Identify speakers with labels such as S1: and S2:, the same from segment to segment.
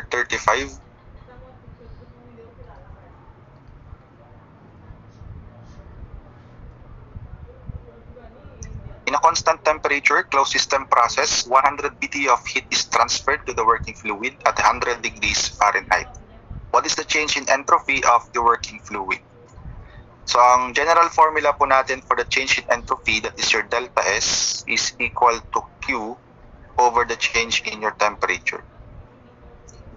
S1: number 35. In a constant temperature, closed system process, 100 BTU of heat is transferred to the working fluid at 100 degrees Fahrenheit. What is the change in entropy of the working fluid? So, ang general formula po natin for the change in entropy, that is your delta S, is equal to Q over the change in your temperature.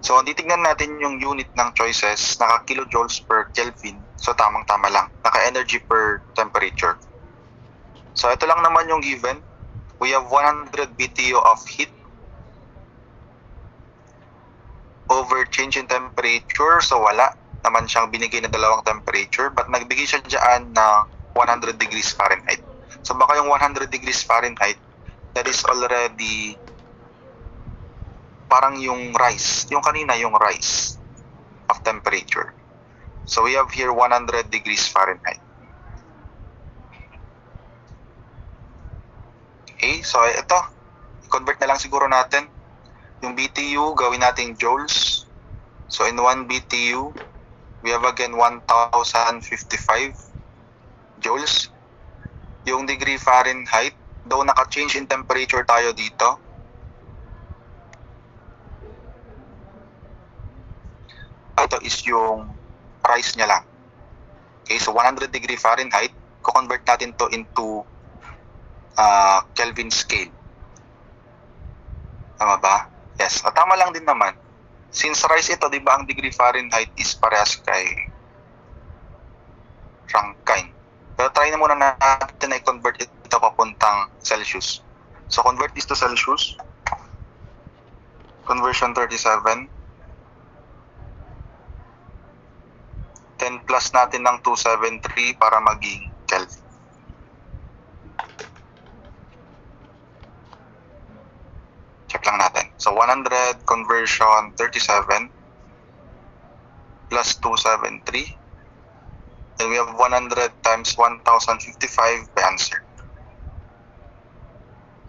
S1: So, titignan natin yung unit ng choices, naka-kilojoules per Kelvin. So, tamang-tama lang. Naka-energy per temperature. So, ito lang naman yung given. We have 100 BTU of heat over change in temperature. So, wala naman siyang binigay na dalawang temperature, but nagbigay siya dyan na 100 degrees Fahrenheit. So, baka yung 100 degrees Fahrenheit, that is already parang yung rise. Yung kanina, yung rise of temperature. So, we have here 100 degrees Fahrenheit. Okay, so ito, i-convert na lang siguro natin. Yung BTU, gawin natin joules. So, in 1 BTU, we have again 1,055 joules. Yung degree Fahrenheit, though naka-change in temperature tayo dito, ito is yung rise niya lang. Okay, so 100 degree Fahrenheit, ko-convert natin to into Kelvin scale. Tama ba? Yes. Tama lang din naman. Since rise ito, di ba ang degree Fahrenheit is parehas kay Rankine. Pero try na muna natin na i-convert ito papuntang Celsius. So, convert this to Celsius. Conversion 37. 10 plus natin ng 273 para maging Kelvin. Check lang natin. So, 100 conversion 37 plus 273. Then we have 100 times 1,055 by answer.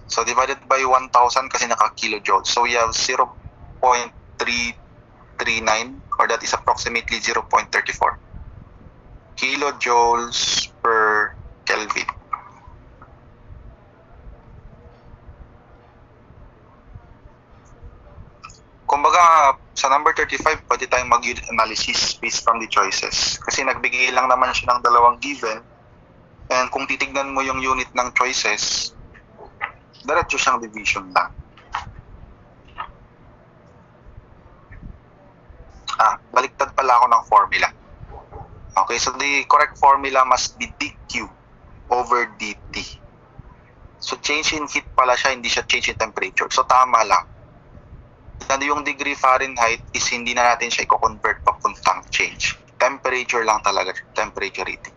S1: So, divided by 1,000 kasi naka-kilojoules. So, we have 0.339 or that is approximately 0.34 kilojoules per Kelvin. Kumbaga, sa number 35, pwede tayong mag-unit analysis based from the choices. Kasi nagbigay lang naman siya ng dalawang given. And kung titignan mo yung unit ng choices, diretso siyang division lang. Baliktad pala ako ng formula. Okay, so the correct formula must be dQ over dt. So change in heat pala siya, hindi siya change in temperature. So tama lang. Yung degree Fahrenheit is hindi na natin siya i-convert papuntang change. Temperature lang talaga, temperature reading.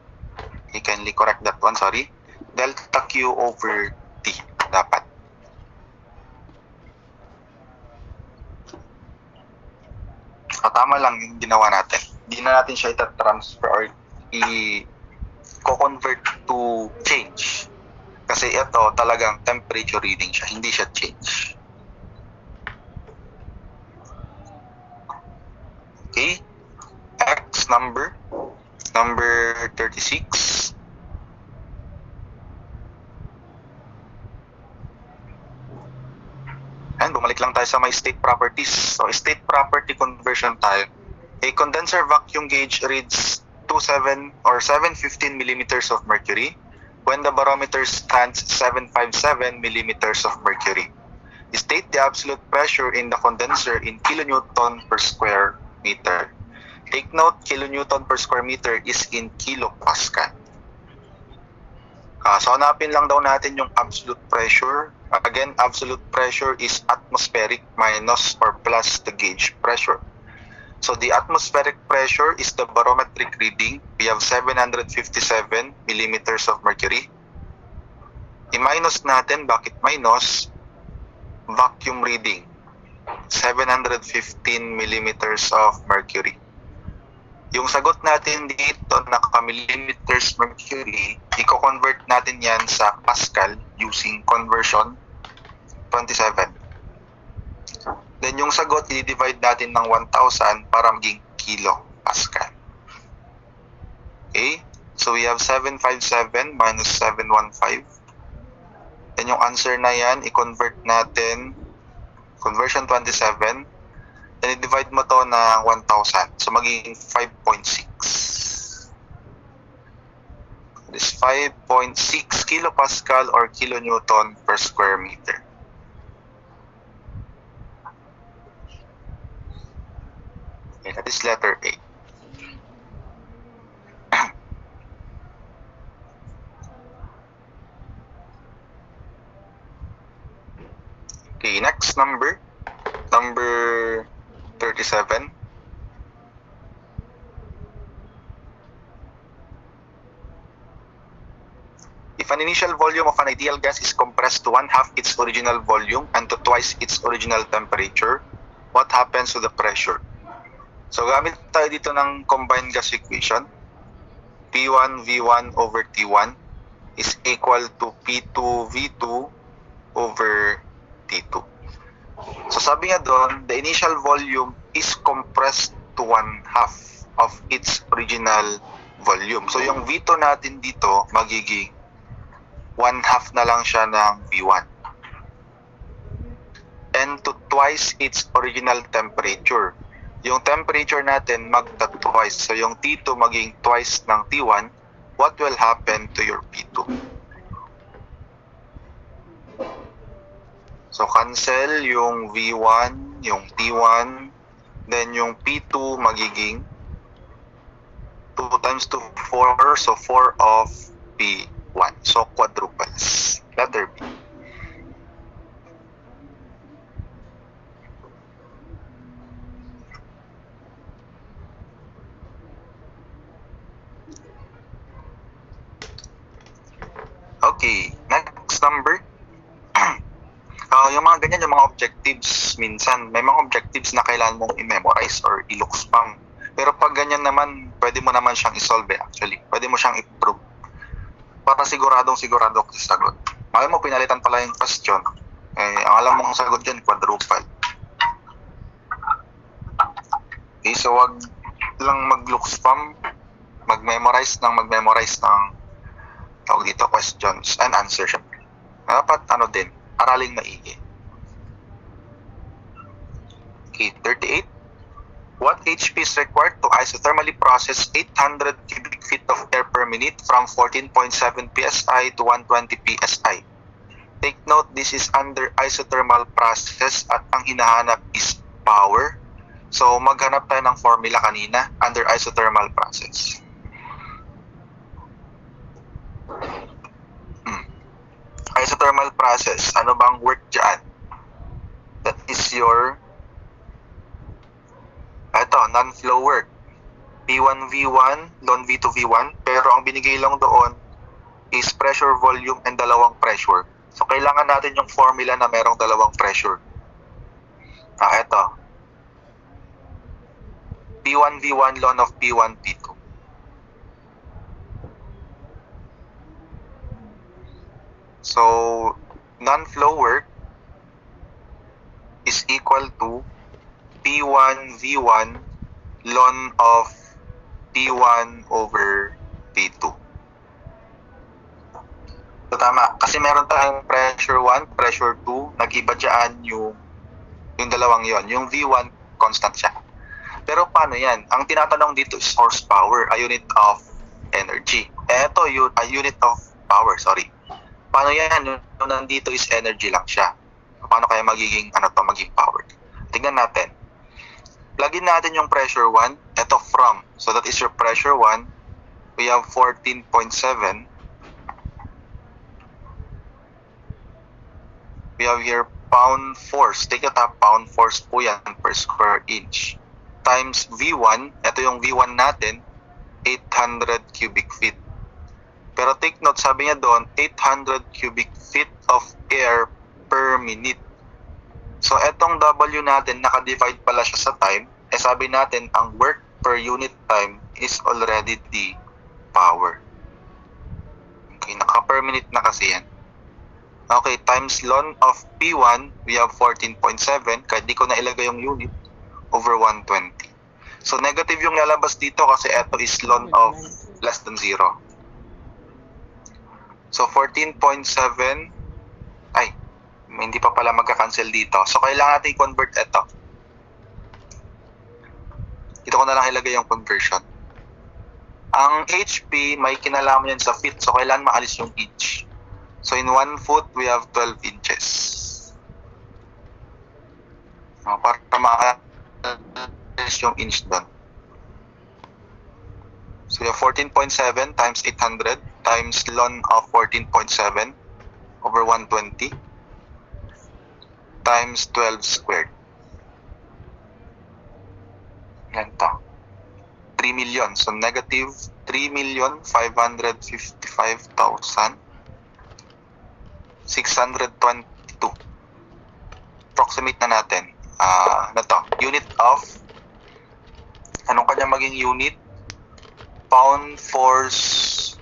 S1: You kindly correct that one, sorry. Delta Q over T, dapat. Tama lang yung ginawa natin. Hindi na natin siya ita-transfer or i-convert to change. Kasi ito talagang temperature reading siya, hindi siya change. Okay, X number 36. And bumalik lang tayo sa my state properties. So state property conversion tayo. A condenser vacuum gauge reads 715 millimeters of mercury when the barometer stands 757 millimeters of mercury. State the absolute pressure in the condenser in kilonewton per square meter. Take note, kilonewton per square meter is in kilopascal. So hanapin lang daw natin yung absolute pressure. Again, absolute pressure is atmospheric minus or plus the gauge pressure. So the atmospheric pressure is the barometric reading. We have 757 millimeters of mercury. I-minus natin, bakit minus? Vacuum reading, 715 millimeters of mercury. Yung sagot natin dito, naka-millimeters mercury, i-convert natin yan sa Pascal using conversion 27. Then yung sagot, i-divide natin ng 1,000 para maging kilo Pascal. Okay? So we have 757 minus 715. Then yung answer na yan, i-convert natin, conversion 27. Then i-divide mo to ng 1,000. So magiging 5.6. This 5.6 kilopascal or kilonewton per square meter. Okay, that is letter A. Okay, next number 37. If an initial volume of an ideal gas is compressed to 1/2 its original volume and to twice its original temperature, what happens to the pressure? So gamit tayo dito ng combined gas equation. P1 V1 over T1 is equal to P2 V2 over T2. So sabi nga doon, the initial volume is compressed to 1/2 of its original volume. So yung V2 natin dito magiging 1/2 na lang siya ng V1. And to twice its original temperature. Yung temperature natin magta-twice. So yung T2 maging twice ng T1, what will happen to your P2? So cancel yung V1, yung T1, then yung P2 magiging 2 times 2, 4, so 4 of P1. So quadruples. Letter B. Okay, next number. Yung mga ganyan, yung mga objectives, minsan may mga objectives na kailangan mong i-memorize or i-look spam. Pero pag ganyan naman, pwede mo naman siyang isolve actually. Pwede mo siyang i-prove. Para sigurado ka sa sagot. Malay mo, pinalitan pala yung question. Ang alam mong sagot dyan, quadruple. Okay, so wag lang mag-look spam. Mag-memorize ng tawag dito, questions and answer siya. Dapat din, araling maigi. Okay, 38. What HP is required to isothermally process 800 cubic feet of air per minute from 14.7 psi to 120 psi? Take note, this is under isothermal process at ang hinahanap is power. So, maghanap tayo ng formula kanina under isothermal process. Isothermal process, ano bang work dyan? That is your non-flow work. P1 V1, ln V2 V1, pero ang binigay lang doon is pressure, volume, and dalawang pressure. So, kailangan natin yung formula na merong dalawang pressure. Ito. P1 V1, ln of P1 P2. So, non-flow work is equal to P1 V1 ln of P1 over P2. So, tama. Kasi meron tayong pressure 1, pressure 2. Nag-iba dyan yung dalawang yon. Yung V1, constant siya. Pero paano yan? Ang tinatanong dito is horsepower, a unit of energy. Ito, a unit of power, sorry. Paano yan? Yung nandito is energy lang siya. Paano kaya magiging power? Tingnan natin. Plugin natin yung pressure 1. Ito from. So that is your pressure 1. We have 14.7. We have here pound force. Take it up, pound force po yan per square inch. Times V1. Ito yung V1 natin. 800 cubic feet. Pero take note, sabi niya doon, 800 cubic feet of air per minute. So, etong W natin, naka-divide pala siya sa time. Sabi natin, ang work per unit time is already the power. Okay, naka-per minute na kasi yan. Okay, times ln of P1, we have 14.7, kahit di ko na ilagay yung unit, over 120. So, negative yung lalabas dito kasi ito is ln of less than 0. So, 14.7, ay, hindi pa pala magka-cancel dito. So, kailangan natin i-convert ito. Dito ko na lang ilagay yung conversion. Ang HP, may kinalaman yan sa feet. So, kailangan maalis yung inch. So, in 1 foot, we have 12 inches. Para maalis yung inch doon. So, we have 14.7 times 800 times ln of 14.7 over 120 times 12 squared. Yan to. 3 million. So, negative 3,555,622. Approximate na natin. Na to. Unit of, anong kanya maging unit? Pound force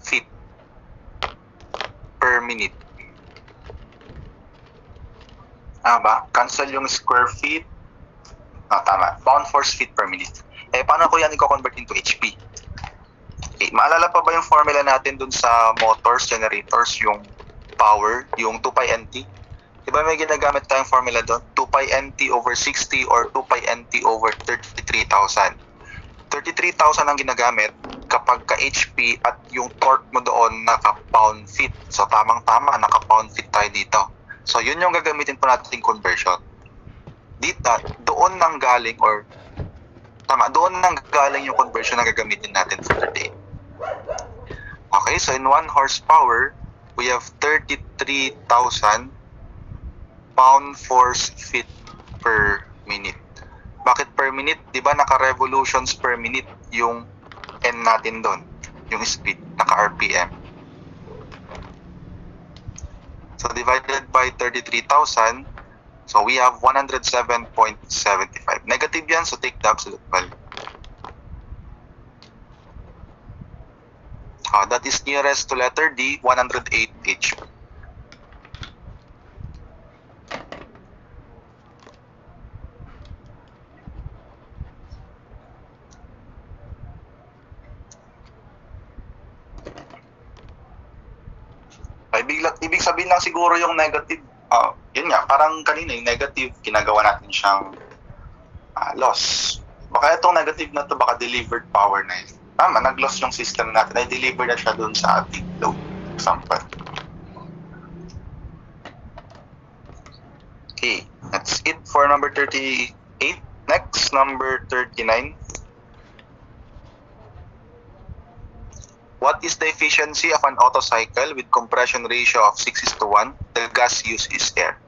S1: feet per minute. Ba? Cancel yung square feet. Tama. Pound force feet per minute. Paano ko yan i-convert into HP? Okay, maalala pa ba yung formula natin dun sa motors, generators, yung power, yung 2 pi NT? Diba may ginagamit tayong formula doon? 2 pi NT over 60 or 2 pi NT over 33,000. 33,000 ang ginagamit kapag ka-HP at yung torque mo doon naka-pound feet. So, tamang-tama, naka-pound feet tayo dito. So, yun yung gagamitin po natin conversion. Dito, doon nang galing yung conversion na gagamitin natin for today. Okay, so in 1 horsepower, we have 33,000 pound force feet per minute. Bakit per minute? Di ba naka-revolutions per minute yung N natin doon, yung speed, naka-RPM. So divided by 33,000, so we have 107.75. Negative yan, so take the absolute value. That is nearest to letter D, 108 HP. Ibig sabihin lang siguro yung negative. Yun nga, parang kanina yung negative, ginagawa natin siyang loss. Baka itong negative na to, baka delivered power na yun. Nag-loss yung system natin, ay deliver na siya dun sa ating load. Example. Okay, that's it for number 38. Next, number 39. What is the efficiency of an Otto cycle with compression ratio of 6:1? The gas used is air.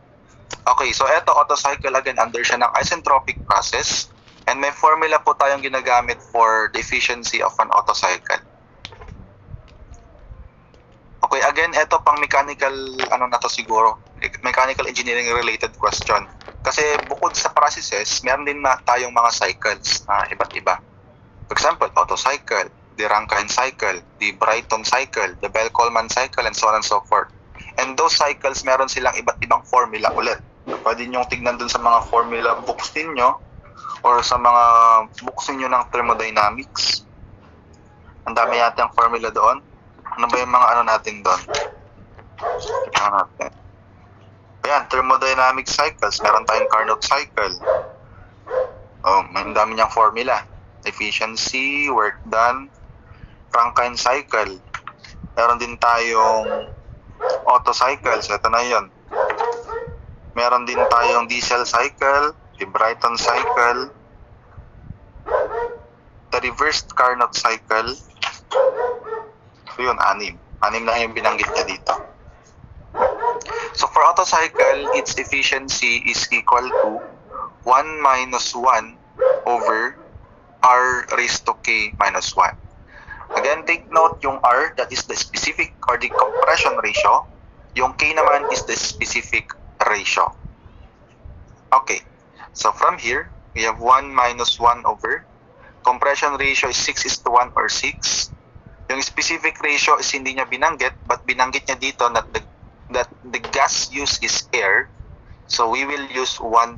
S1: Okay, so ito Otto cycle, again, under siya ng isentropic process. And may formula po tayong ginagamit for the efficiency of an Otto cycle. Okay, again, ito pang mechanical, siguro, mechanical engineering related question. Kasi bukod sa processes, meron din na tayong mga cycles na iba't iba. For example, Otto cycle, the Rankine cycle, the Brighton cycle, the Bell-Coleman cycle, and so on and so forth. And those cycles, meron silang iba't ibang formula ulit. Pwede nyo tingnan dun sa mga formula books ninyo or sa mga books ninyo ng thermodynamics. Ang dami yata ang formula doon. Ano ba yung mga natin doon? Ayan, thermodynamic cycles. Meron tayong Carnot cycle. May dami niyang formula. Efficiency, work done, Rankine cycle. Meron din tayong Otto cycles. Ito na yun. Meron din tayong diesel cycle, the Brighton cycle, the reversed Carnot cycle. So yun, 6. 6 na yung binanggit niya dito. So for Otto cycle, its efficiency is equal to 1 minus 1 over R raised to K minus 1. Again, take note yung R, that is the specific or the compression ratio. Yung K naman is the specific ratio. Okay, so from here, we have 1 minus 1 over. Compression ratio is 6:1 or 6. Yung specific ratio is hindi niya binanggit, but binanggit niya dito that the gas used is air. So we will use 1.4.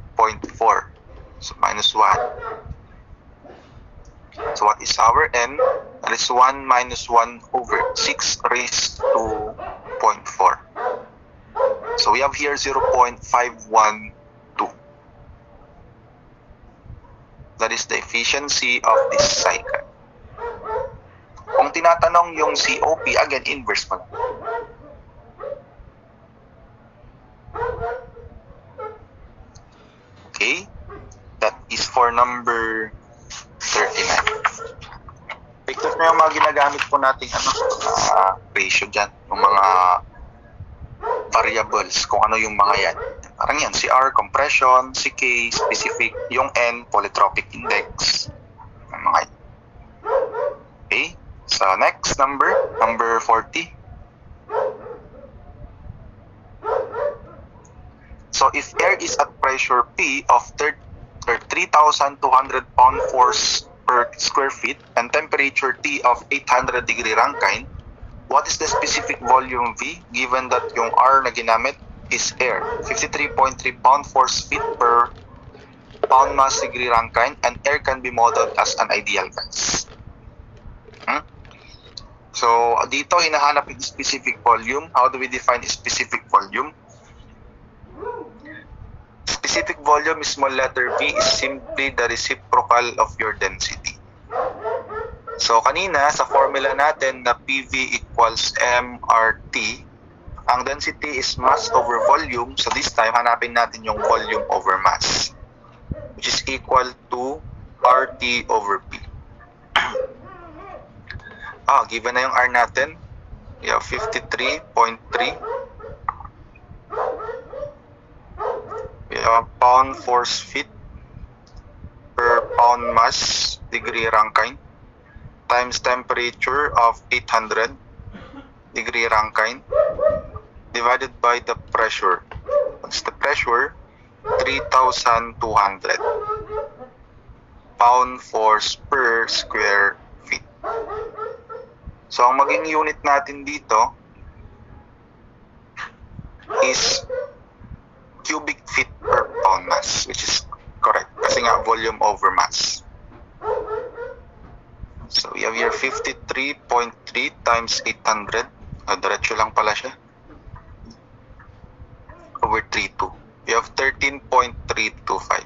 S1: So minus 1. So what is our n? That is 1 minus 1 over 6 raised to 0.4. So we have here 0.512. That is the efficiency of this cycle. Kung tinatanong yung COP, again, inverse mo lang. Okay? That is for number 39. Picture nyo yung mga ginagamit po nating ratio dyan. Yung mga variables, kung ano yung mga yan. Parang yan, si R, compression, si K, specific, yung N, polytropic index. Yung mga yan. Okay? So, next number 40. So, if air is at pressure P of 3,200 pound force per square feet and temperature T of 800 degree Rankine, what is the specific volume V given that yung R na ginamit is air, 53.3 pound force feet per pound mass degree Rankine, and air can be modeled as an ideal gas. So, dito hinahanap yung specific volume. How do we define specific volume? Specific volume is small letter V is simply the reciprocal of your density. So, kanina sa formula natin na PV equals MRT, ang density is mass over volume. So, this time, hanapin natin yung volume over mass, which is equal to RT over P. Given na yung R natin. We have 53.3. We have pound force feet per pound mass degree Rankine times temperature of 800 degree Rankine divided by the pressure. What's the pressure? 3,200 pound force per square feet. So, ang maging unit natin dito is cubic feet per pound mass, which is correct. Kasi nga, volume over mass. So, we have here 53.3 times 800. Diretso lang pala siya. Over 32. We have 13.325.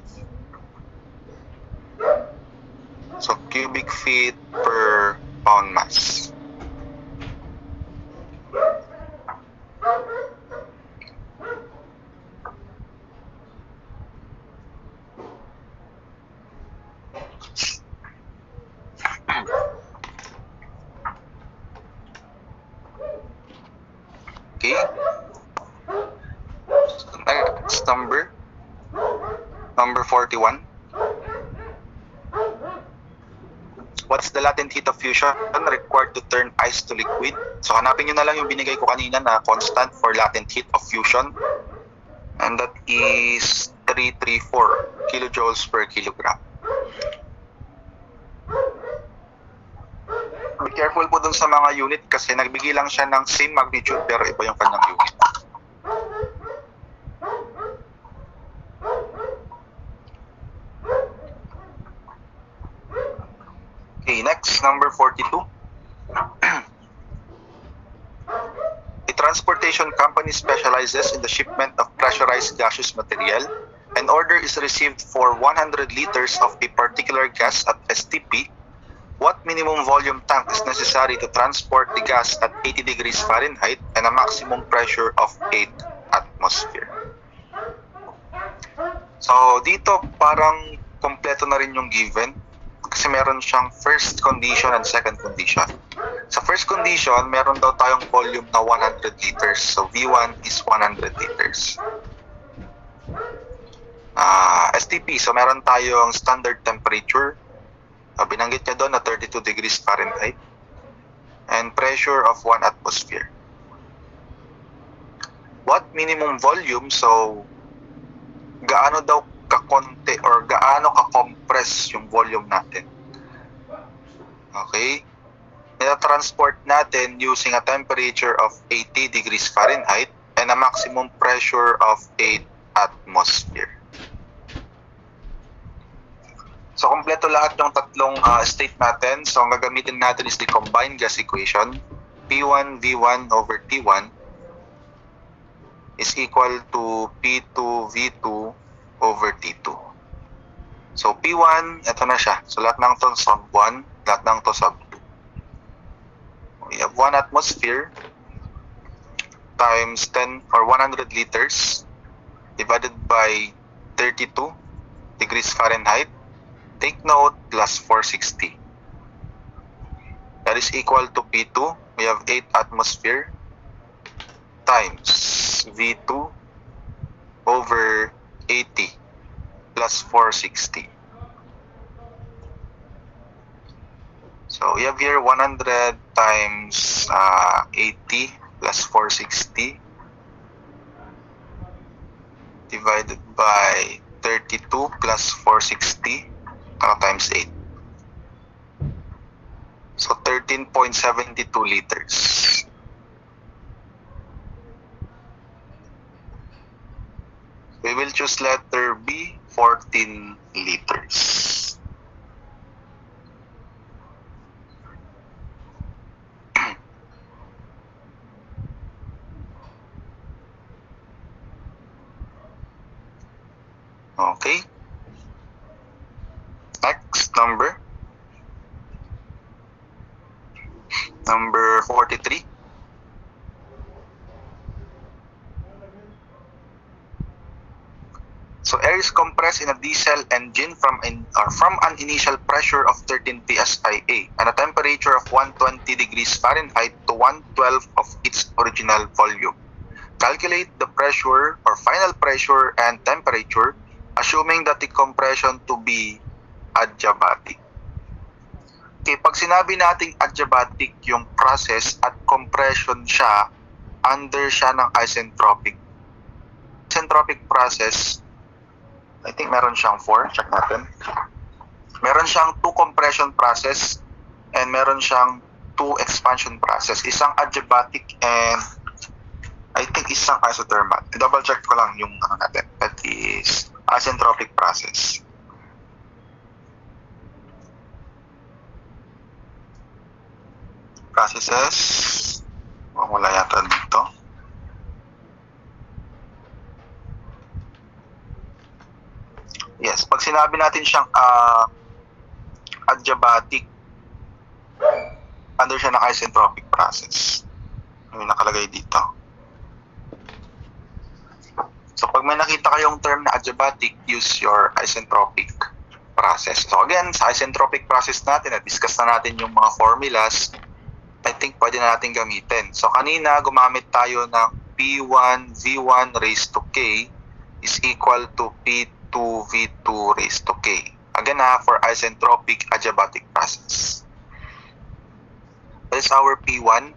S1: So, cubic feet per pound mass. Okay. So next number 41. What's the latent heat of fusion required to turn ice to liquid? So hanapin nyo na lang yung binigay ko kanina na constant for latent heat of fusion. And that is 334 kilojoules per kilogram. Be careful po dun sa mga unit kasi nagbigay lang siya ng same magnitude pero iba yung kanyang unit. Okay, next, number 42. A transportation company specializes in the shipment of pressurized gaseous material. An order is received for 100 liters of a particular gas at STP. What minimum volume tank is necessary to transport the gas at 80 degrees Fahrenheit and a maximum pressure of 8 atmosphere? So, dito parang kompleto na rin yung given kasi meron siyang first condition and second condition. Sa first condition, meron daw tayong volume na 100 liters. So, V1 is 100 liters. STP, so meron tayong standard temperature. Binanggit niya doon na 32 degrees Fahrenheit. And pressure of 1 atmosphere. What minimum volume? So, gaano daw kakonte or gaano ka-compress yung volume natin? Okay? Nita-transport natin using a temperature of 80 degrees Fahrenheit and a maximum pressure of 8 atmosphere. So, kompleto lahat ng tatlong state natin. So, ang gagamitin natin is the combined gas equation. P1 V1 over T1 is equal to P2 V2 over T2. So, P1, ito na siya. So, lahat ng to sub 1, lahat ng to sub 2. We have 1 atmosphere times 10 or 100 liters divided by 32 degrees Fahrenheit. Take note, plus 460. That is equal to P2. We have 8 atmosphere times V2 over 80 plus 460. So we have here 100 times 80 plus 460 divided by 32 plus 460 times 8. So 13.72 liters. We will choose letter B, 14 liters. Okay. Next number. Number 43. So air is compressed in a diesel engine from an initial pressure of 13 psia and a temperature of 120 degrees Fahrenheit to 112 of its original volume. Calculate the pressure or final pressure and temperature assuming that the compression to be adiabatic. Okay, pag sinabi nating adiabatic yung process at compression siya, under siya ng isentropic. Isentropic process, I think meron siyang 4, check natin. Meron siyang 2 compression process and meron siyang 2 expansion process. Isang adiabatic and I think isang isothermal. Double check ko lang yung natin. That is isentropic process. Processes. Wala yata dito. Yes, pag sinabi natin siyang adiabatic, under siya ng isentropic process. Ano yung nakalagay dito? So pag may nakita kayong term na adiabatic, use your isentropic process. So again, sa isentropic process natin, na-discuss na natin yung mga formulas, I think pwede na natin gamitin. So kanina, gumamit tayo ng P1 V1 raised to K is equal to P2 V2 raised to K. Again for isentropic adiabatic process. That is our P1.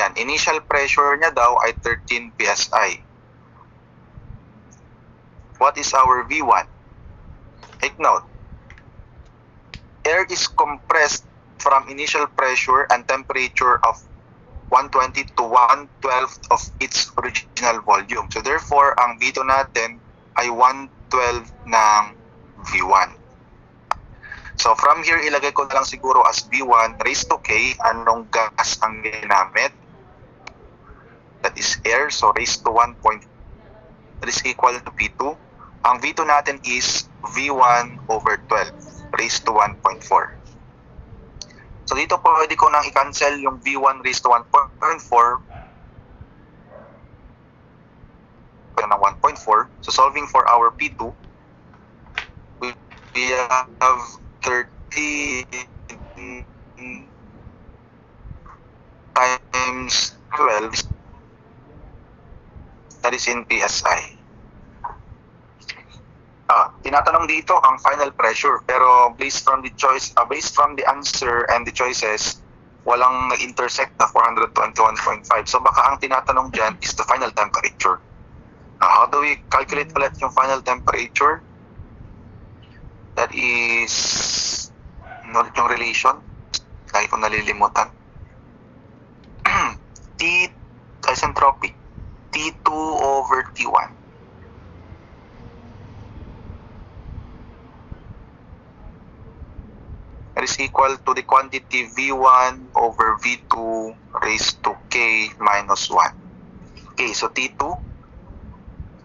S1: Yan, initial pressure niya daw ay 13 psi. What is our V1? Take note. Air is compressed from initial pressure and temperature of 120 to 112 of its original volume. So therefore, ang V2 natin ay 112 ng V1. So from here, ilagay ko na lang siguro as V1 raised to K, anong gas ang ginamit? That is air, so raised to 1. That is equal to P2. Ang V2 natin is V1 over 12 raised to 1.4. So dito pwede ko nang i-cancel yung V1 raised to 1.4 ng 1.4. So solving for our P2, we have 30 times 12, that is in PSI. Tinatanong dito ang final pressure, pero based from the answer and the choices, walang nag-intersect na 421.5. So baka ang tinatanong dyan is the final temperature. How do we calculate ulit yung final temperature? That is yung relation. Lagi ko nalilimutan. Isentropic. T2 over T1. That is equal to the quantity V1 over V2 raised to K minus 1. Okay, so T2,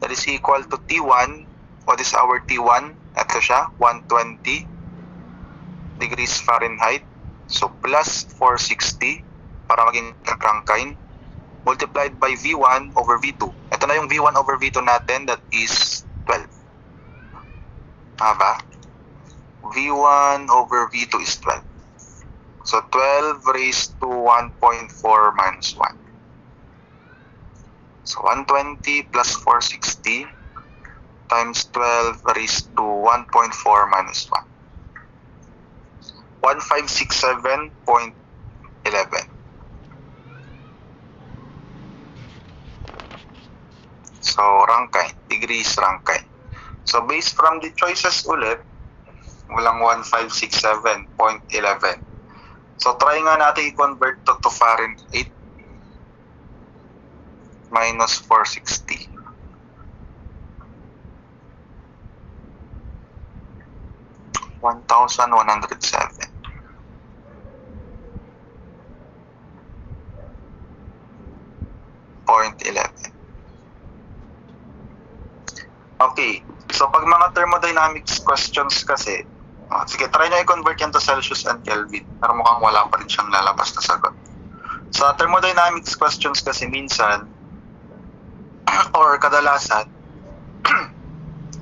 S1: that is equal to T1. What is our T1? Ito siya, 120 degrees Fahrenheit. So, plus 460 para maging Rankine multiplied by V1 over V2. Ito na yung V1 over V2 natin, that is 12. Ba? V1 over V2 is 12. So, 12 raised to 1.4 minus 1. So, 120 plus 460 times 12 raised to 1.4 minus 1. 1567.11. So, Rankine, degrees Rankine. So, based from the choices ulit, walang 1567.11. So, try nga natin i-convert to Fahrenheit. Minus 460. $1,107. Okay, so pag mga thermodynamics questions kasi, sige, try nyo i-convert yan to Celsius and Kelvin, pero mukhang wala pa rin siyang lalabas na sagot. Sa thermodynamics questions kasi minsan, or kadalasan,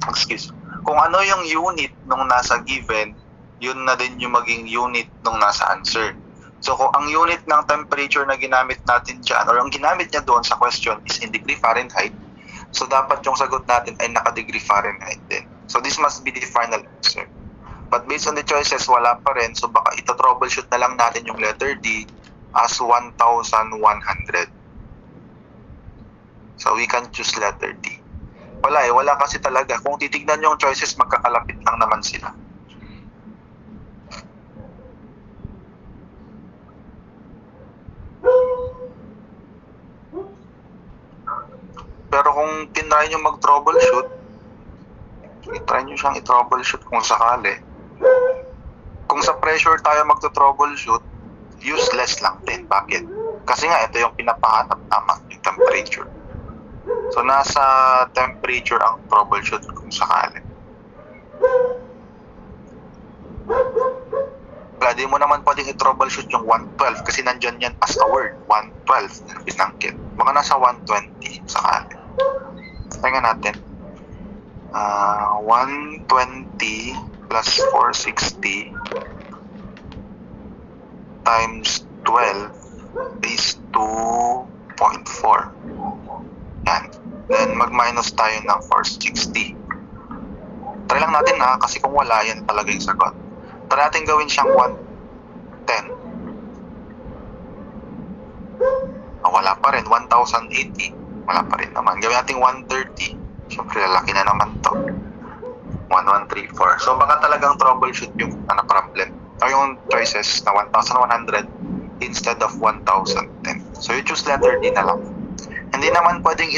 S1: excuse, kung ano yung unit nung nasa given, yun na din yung maging unit nung nasa answer. So kung ang unit ng temperature na ginamit natin dyan, or ang ginamit niya doon sa question is in degree Fahrenheit, so dapat yung sagot natin ay naka-degree Fahrenheit din. So this must be the final answer. But based on the choices, wala pa rin. So baka ito-troubleshoot na lang natin yung letter D as 1,100. So we can choose letter D. Wala kasi talaga. Kung titignan yung choices, magkakalapit lang naman sila. Pero kung tinry nyo mag-troubleshoot, i-try nyo siyang i-troubleshoot kung sakali. Kung sa pressure tayo mag-troubleshoot, useless lang din. Bakit? Kasi nga, ito yung pinapahanap tama, yung temperature. So, nasa temperature ang troubleshoot kung sakali. Wala, di mo naman pwedeng i-troubleshoot yung 112 kasi nandyan yan as a word. 112 na binangkit. Baka nasa 120 sakali. Tingnan natin. 120 plus 460 times 12 is 2.4. Yan. Then, mag-minus tayo ng 460. Try lang natin kasi kung wala, yan talaga yung sagot. Try natin gawin siyang 110. Wala pa rin. 1,080. Wala pa rin naman. Gawin natin 130. Siyempre, lalaki na naman to. 1134. So, baka talagang troubleshoot yung problem. O yung choices na 1,100 instead of 1,010. So, you choose letter D na lang. Hindi naman pwedeng